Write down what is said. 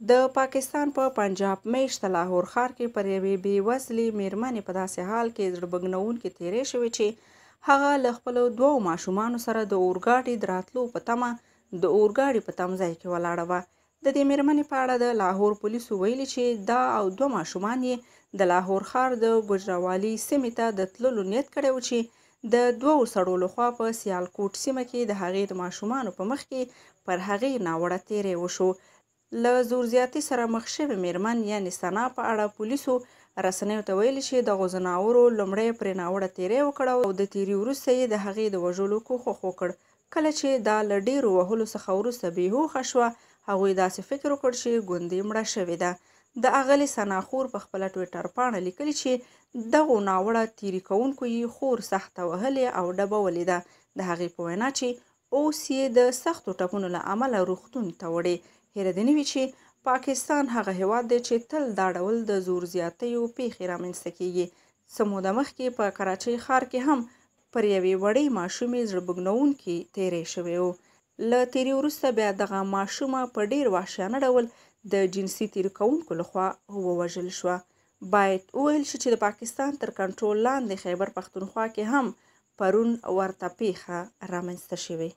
د پاکستان په پنجاب میشته لاهور ښار کې پر یوې بېوزلې میرمنې په داسې حال کې زړه بګنونکې تېرې شوې چې هغه له خپلو دوو ماشومانو سره د اورګاډي د راتلو په تمه د اورګاډي په تمځای کې ولاړه وه. د دې میرمنې په اړه د لاهور پولیسو ویلي چې دا او دوه ماشومان یې د لاهور ښار د ګجراوالي سیمې ته د تللو نیت کړی و چې د دوو سړو لخوا په سیالکوټ سیمه کې د هغې د ماشومانو په مخ کې پر هغې ناوړه تېری وشو. له زور زیاتي سره مخ شوې میرمن یعنې ثنا په اړه پولیسو رسنیو ته ویلي چې دغو ځناورو لومړی پرې ناوړه تېری وکړ او د تېري وروسته یې د هغې د وژلو کوښښ وکړ. کله چې دا له ډېرو وهلو څخه وروسته بېهوښه شوه، هغوی داسې فکر وکړ چې ګوندې مړه شوې ده. د اغلې ثنا خور په خپله ټویټر پاڼه لیکلي چې دغو ناوړه تېري کوونکو یې خور سخته وهلې او ډبولې ده. د هغې په وینا چې اوس یې د سختو ټپونو له امله روغتون ته وړې. هیره دې نه وي چې پاکستان هغه هیواد دی چې تل دا ډول د زور زیاتیو پیښې رامنځته کیږي. څه موده مخکې په کراچۍ ښار کې هم پر یوې وړې ماشومې زړه بګنونکې تېری شوی و. له تېري وروسته بیا دغه ماشومه په ډېر وحشیانه ډول د جنسي تېري کوونکو لخوا ووژل شوه. باید وویل شي چې د پاکستان تر کنټرول لاندې خیبر پښتونخوا کې هم پرون ورته پیښه رامنځته شوې.